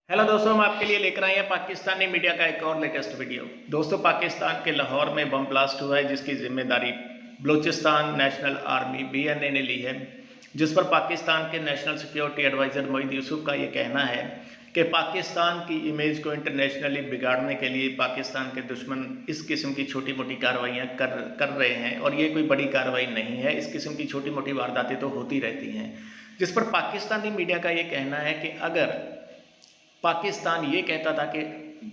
Hello दोस्तों, हम आपके लिए लेकर आए हैं पाकिस्तानी मीडिया का एक और लेटेस्ट वीडियो। दोस्तों, पाकिस्तान के लाहौर में बम ब्लास्ट हुआ है जिसकी जिम्मेदारी बलूचिस्तान नेशनल आर्मी BNA ने ली है, जिस पर पाकिस्तान के national security adviser Moeed Yusuf का ये कहना है कि पाकिस्तान की इमेज को इंटरनेशनली बिगाड़ने के लिए पाकिस्तान के दुश्मन इस किस्म की छोटी मोटी कार्रवाइयाँ कर रहे हैं और ये कोई बड़ी कार्रवाई नहीं है। इस किस्म की छोटी मोटी वारदातें तो होती रहती हैं, जिस पर पाकिस्तानी मीडिया का ये कहना है कि अगर पाकिस्तान ये कहता था कि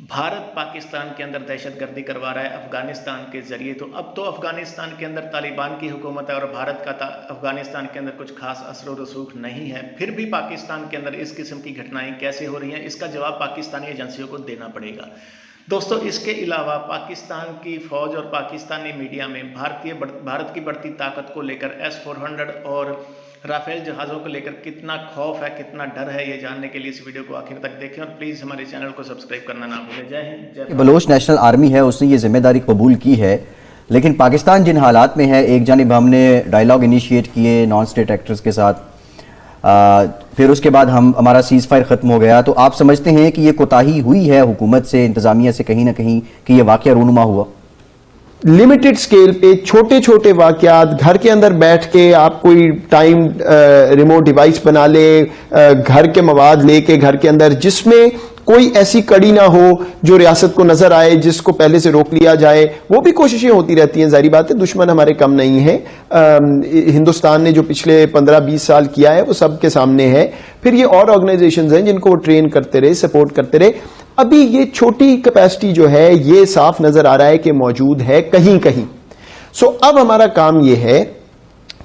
भारत पाकिस्तान के अंदर दहशतगर्दी करवा रहा है अफ़गानिस्तान के ज़रिए, तो अब तो अफ़गानिस्तान के अंदर तालिबान की हुकूमत है और भारत का अफ़गानिस्तान के अंदर कुछ खास असर व रसूख नहीं है। फिर भी पाकिस्तान के अंदर इस किस्म की घटनाएं कैसे हो रही हैं, इसका जवाब पाकिस्तानी एजेंसियों को देना पड़ेगा। दोस्तों, इसके अलावा पाकिस्तान की फ़ौज और पाकिस्तानी मीडिया में भारत की बढ़ती ताकत को लेकर S-400 और राफेल जहाज़ों को लेकर कितना खौफ है, कितना डर है, ये जानने के लिए इस वीडियो को आखिर तक देखें और प्लीज़ हमारे चैनल को सब्सक्राइब करना ना भूलें। जय हिंद। बलोच नेशनल आर्मी है, उसने ये जिम्मेदारी कबूल की है, लेकिन पाकिस्तान जिन हालात में है, एक जानिब हमने डायलॉग इनिशिएट किए नॉन स्टेट एक्टर्स के साथ, फिर उसके बाद हमारा सीज फायर ख़त्म हो गया, तो आप समझते हैं कि ये कोताही हुई है हुकूमत से, इंतज़ामिया से कहीं ना कहीं कि ये वाक़या रूनुमा हुआ? लिमिटेड स्केल पे छोटे छोटे वाकयात, घर के अंदर बैठ के आप कोई टाइम रिमोट डिवाइस बना ले, घर के मवाद लेके घर के अंदर, जिसमें कोई ऐसी कड़ी ना हो जो रियासत को नजर आए, जिसको पहले से रोक लिया जाए, वो भी कोशिशें होती रहती हैं। जाहिर बात है, दुश्मन हमारे कम नहीं है। हिंदुस्तान ने जो पिछले 15-20 साल किया है वो सबके सामने है। फिर ये और ऑर्गेनाइजेशंस हैं जिनको वो ट्रेन करते रहे, सपोर्ट करते रहे। अभी ये छोटी कैपेसिटी जो है ये साफ नजर आ रहा है कि मौजूद है कहीं कहीं। सो अब हमारा काम ये है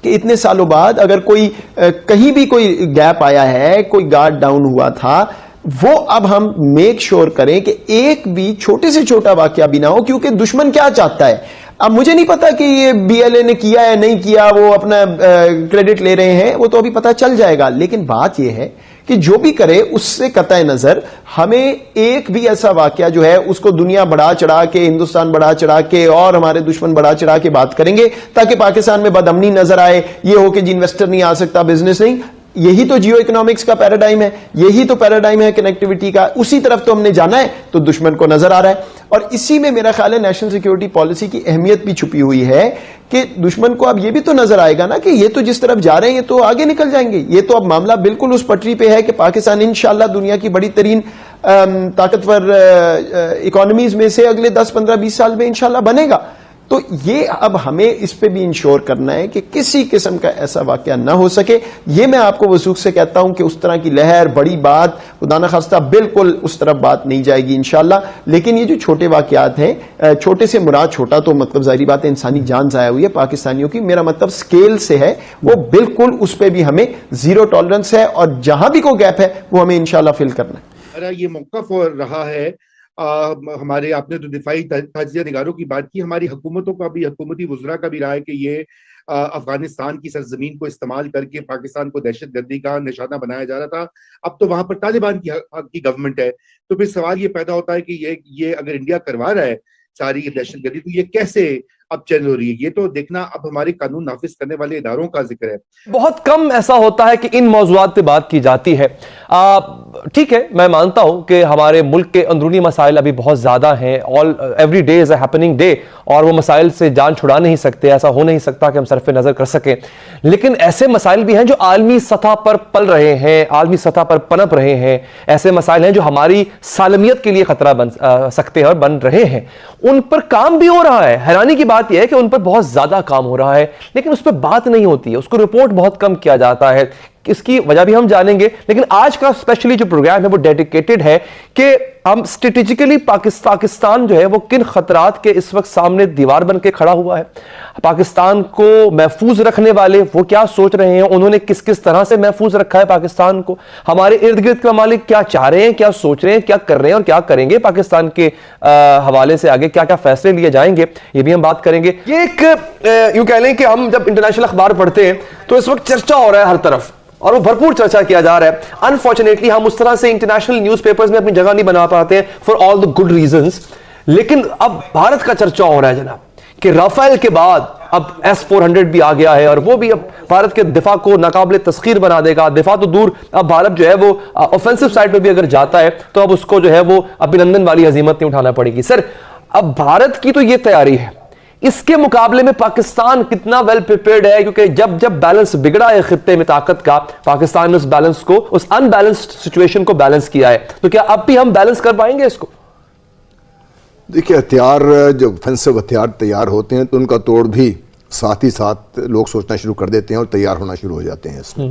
कि इतने सालों बाद अगर कोई कहीं भी कोई गैप आया है, कोई गार्ड डाउन हुआ था, वो अब हम मेक श्योर करें कि एक भी छोटे से छोटा वाकया भी ना हो, क्योंकि दुश्मन क्या चाहता है। अब मुझे नहीं पता कि ये BLA ने किया है नहीं किया, वो अपना क्रेडिट ले रहे हैं, वो तो अभी पता चल जाएगा। लेकिन बात ये है कि जो भी करे उससे कतई नजर हमें एक भी ऐसा वाकया जो है उसको दुनिया बढ़ा चढ़ा के, हिंदुस्तान बढ़ा चढ़ा के और हमारे दुश्मन बढ़ा चढ़ा के बात करेंगे ताकि पाकिस्तान में बदअमनी नजर आए, ये हो कि जी इन्वेस्टर नहीं आ सकता, बिजनेस नहीं। यही तो जियो इकोनॉमिक्स का पैराडाइम है, यही तो पैराडाइम है कनेक्टिविटी का, उसी तरफ तो हमने जाना है, तो दुश्मन को नजर आ रहा है। और इसी में मेरा ख्याल है नेशनल सिक्योरिटी पॉलिसी की अहमियत भी छुपी हुई है कि दुश्मन को अब ये भी तो नजर आएगा ना कि ये तो जिस तरफ जा रहे हैं ये तो आगे निकल जाएंगे। ये तो अब मामला बिल्कुल उस पटरी पे है कि पाकिस्तान इंशाल्लाह दुनिया की बड़ी तरीन ताकतवर इकोनॉमीज में से अगले 10, 15, 20 साल में इंशाल्लाह बनेगा। तो ये अब हमें इस पे भी इंश्योर करना है कि किसी किस्म का ऐसा वाकया ना हो सके। ये मैं आपको वसूख से कहता हूं कि उस तरह की लहर, बड़ी बात, खुदा न खास्ता बिल्कुल उस तरफ बात नहीं जाएगी इंशाल्लाह। लेकिन ये जो छोटे वाकयात हैं, छोटे से मुराद छोटा तो मतलब जाहिर बात है इंसानी जान जाया हुई है पाकिस्तानियों की, मेरा मतलब स्केल से है, वो बिल्कुल उस पर भी हमें जीरो टॉलरेंस है और जहां भी कोई गैप है वो हमें इंशाल्लाह फिल करना है। अरे ये मौक़िफ़ रहा है हमारे, आपने तो दिफाई तजिया निगारों की बात की, हमारी हुकूमतों का भी, हुकूमती वज़रा का भी रहा है कि ये अफगानिस्तान की सरजमीन को इस्तेमाल करके पाकिस्तान को दहशतगर्दी का निशाना बनाया जा रहा था। अब तो वहां पर तालिबान की गवर्नमेंट है, तो फिर सवाल ये पैदा होता है कि ये अगर इंडिया करवा रहा है सारी दहशतगर्दी, तो ये कैसे अब चल हो रही है? ये तो देखना अब हमारे कानून नाफिज करने वाले इदारों का जिक्र है। बहुत कम ऐसा होता है कि इन मौज़ूआत पे बात की जाती है। ठीक है, मैं मानता हूं कि हमारे मुल्क के अंदरूनी मसाइल अभी बहुत ज्यादा हैं, every day is a happening day, और वो मसाइल से जान छुड़ा नहीं सकते, ऐसा हो नहीं सकता कि हम सरफ नजर कर सकें। लेकिन ऐसे मसाइल भी हैं जो आलमी सतह पर पल रहे हैं, आलमी सतह पर पनप रहे हैं। ऐसे मसाइल हैं जो हमारी सालमियत के लिए खतरा बन सकते हैं और बन रहे हैं। उन पर काम भी हो रहा है। हैरानी की बात यह है कि उन पर बहुत ज्यादा काम हो रहा है, लेकिन उस पर बात नहीं होती है, उसको रिपोर्ट बहुत कम किया जाता है। इसकी वजह भी हम जानेंगे, लेकिन आज का स्पेशली जो प्रोग्राम है वो डेडिकेटेड है कि हम स्ट्रेटेजिकली पाकिस्तान जो है वो किन खतरात के इस वक्त सामने दीवार बन के खड़ा हुआ है, पाकिस्तान को महफूज रखने वाले वो क्या सोच रहे हैं, उन्होंने किस किस तरह से महफूज रखा है पाकिस्तान को, हमारे इर्द गिर्द के मालिक क्या चाह रहे हैं, क्या सोच रहे हैं, क्या कर रहे हैं और क्या करेंगे पाकिस्तान के हवाले से, आगे क्या क्या फैसले लिए जाएंगे, ये भी हम बात करेंगे। ये एक यूं कह लें कि हम जब इंटरनेशनल अखबार पढ़ते हैं तो इस वक्त चर्चा हो रहा है हर तरफ और वो भरपूर चर्चा किया जा रहा है। अनफॉर्चुनेटली हम उस तरह से इंटरनेशनल न्यूज़पेपर्स में अपनी जगह नहीं बना पाते हैं for all the good reasons. लेकिन अब भारत का चर्चा हो रहा है जनाब کہ رافیل کے بعد اب S-400 بھی آ گیا ہے اور وہ بھی اب بھارت کے دفاع کو ناقابل تسخیر بنا دے گا. دفاع تو دور, اب بھارت جو ہے وہ آفینسو سائڈ پہ بھی اگر جاتا ہے تو اب اس کو جو ہے وہ ابھینندن والی ہزیمت نہیں اٹھانا پڑے گی. سر اب بھارت کی تو یہ تیاری ہے, اس کے مقابلے میں پاکستان کتنا ویل پریپیئرڈ ہے؟ کیونکہ جب بیلنس بگڑا ہے خطے میں طاقت کا, پاکستان نے اس بیلنس کو, اس ان بیلنسڈ سچویشن کو بیلنس کیا ہے, تو کیا اب بھی ہم بیلنس کر پائیں گے اس کو؟ دیکھیے, ہتھیار جب آفینسو ہتھیار تیار ہوتے ہیں تو ان کا توڑ بھی ساتھ ہی ساتھ لوگ سوچنا شروع کر دیتے ہیں اور تیار ہونا شروع ہو جاتے ہیں. اس میں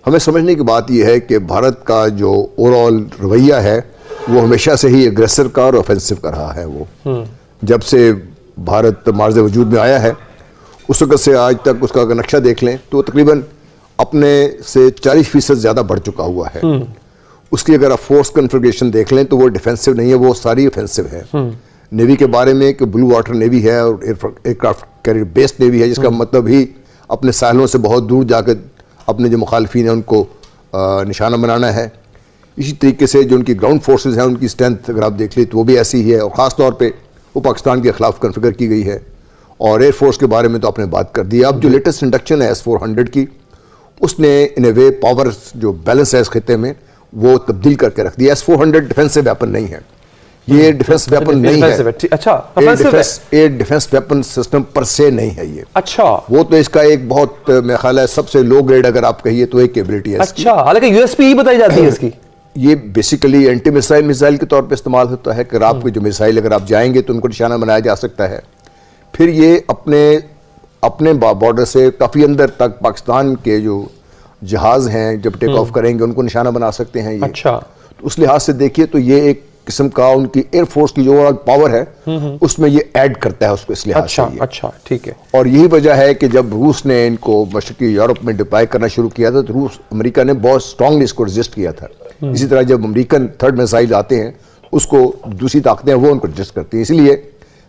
ہمیں سمجھنے کی بات یہ ہے کہ بھارت کا جو اوور آل رویہ ہے وہ ہمیشہ سے ہی ایگریسر کا اور آفینسو کا رہا ہے. وہ جب سے بھارت معرض وجود میں آیا ہے اس وقت سے آج تک اس کا اگر نقشہ دیکھ لیں تو تقریباً اپنے سے 40% زیادہ بڑھ چکا ہوا ہے. اس کی اگر آپ فورس کنفیگریشن دیکھ لیں تو وہ ڈیفینسو نہیں ہے, وہ ساری آفینسو ہے. نیوی کے بارے میں کہ بلو واٹر نیوی ہے اور aircraft carrier based navy ہے, جس کا مطلب ہی اپنے ساحلوں سے بہت دور جا کے اپنے جو مخالفین ہیں ان کو نشانہ بنانا ہے. اسی طریقے سے جو ان کی گراؤنڈ فورسز ہیں ان کی اسٹرینتھ اگر آپ دیکھ لیں تو وہ بھی ایسی ہی ہے, اور خاص طور پہ وہ پاکستان کے خلاف کنفیگر کی گئی ہے. اور ایئر فورس کے بارے میں تو آپ نے بات کر دی. اب جو لیٹسٹ انڈکشن ہے S-400 کی, اس نے ان اے وے پاور جو بیلنس ہے اس خطے میں وہ تبدیل کر کے رکھ دیا. S-400 ڈیفینسو ویپن نہیں ہے, یہ ڈیفینس ویپن نہیں ہے, اچھا ایئر ڈیفینس ویپن سسٹم پر سے نہیں ہے یہ. اچھا, وہ تو اس کا ایک بہت میرا خیال ہے سب سے لو گریڈ اگر آپ کہیے تو ایک کیبلٹی ہے. اچھا, حالانکہ USB ہی بتائی جاتی ہے اس کی. یہ بیسیکلی اینٹی میزائل کے طور پہ استعمال ہوتا ہے کہ آپ کے جو میزائل اگر آپ جائیں گے تو ان کو نشانہ بنایا جا سکتا ہے. پھر یہ اپنے بارڈر سے کافی اندر تک پاکستان کے جو جہاز ہیں جب ٹیک آف کریں گے ان کو نشانہ بنا سکتے ہیں. یہ اچھا, اس لحاظ سے دیکھیے تو یہ ایک قسم کا ان کی ایئر فورس کی جو پاور ہے اس میں یہ ایڈ کرتا ہے اس کو, اس لحاظ سے. اچھا, ٹھیک ہے. اور یہی وجہ ہے کہ جب روس نے ان کو مشرقی یورپ میں ڈپلائے کرنا شروع کیا تھا تو امریکہ نے بہت اسٹرانگلی اس کو ریزسٹ کیا تھا. اسی طرح جب امریکن تھرڈ میزائل آتے ہیں اس کو دوسری طاقتیں وہ ان کو ریزسٹ کرتی ہیں. اسی لیے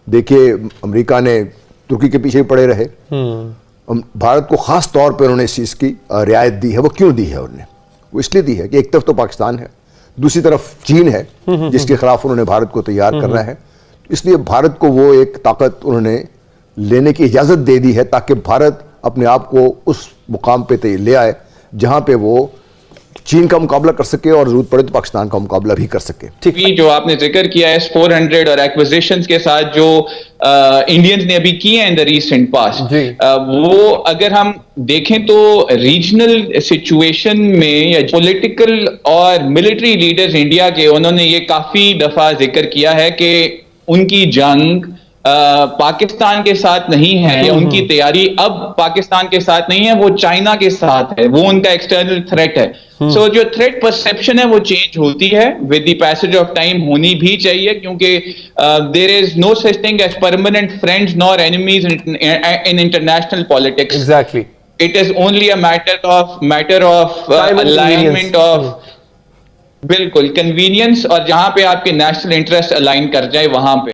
دیکھیے امریکہ نے ترکی کے پیچھے پڑے رہے. بھارت کو خاص طور پہ انہوں نے اس چیز کی رعایت دی ہے. وہ کیوں دی ہے انہوں نے؟ وہ اس لیے دی ہے کہ ایک طرف تو پاکستان ہے, دوسری طرف چین ہے جس کے خلاف انہوں نے بھارت کو تیار کرنا ہے. اس لیے بھارت کو وہ ایک طاقت انہوں نے لینے کی اجازت دے دی ہے تاکہ بھارت اپنے آپ کو اس مقام پہ لے آئے جہاں پہ وہ چین کا مقابلہ کر سکے اور ضرورت پڑے تو پاکستان کا مقابلہ بھی کر سکے. جو آپ نے ذکر کیا ہے S-400 اور ایکوزیشنز کے ساتھ جو انڈینز نے ابھی کی ہیں ان دا ریسنٹ پاسٹ, وہ اگر ہم دیکھیں تو ریجنل سچویشن میں یا پولیٹیکل اور ملٹری لیڈرز انڈیا کے, انہوں نے یہ کافی دفعہ ذکر کیا ہے کہ ان کی جنگ پاکستان کے ساتھ نہیں ہے, یا ان کی تیاری اب پاکستان کے ساتھ نہیں ہے, وہ چائنا کے ساتھ ہے, وہ ان کا ایکسٹرنل تھریٹ ہے. سو جو تھریٹ پرسپشن ہے وہ چینج ہوتی ہے with the passage of time, ہونی بھی چاہیے, کیونکہ there is no such thing as permanent friends nor enemies in international politics. Exactly, it is only a matter of alignment of, بالکل کنوینئنس, اور جہاں پہ آپ کے نیشنل انٹرسٹ الائن کر جائے وہاں پہ.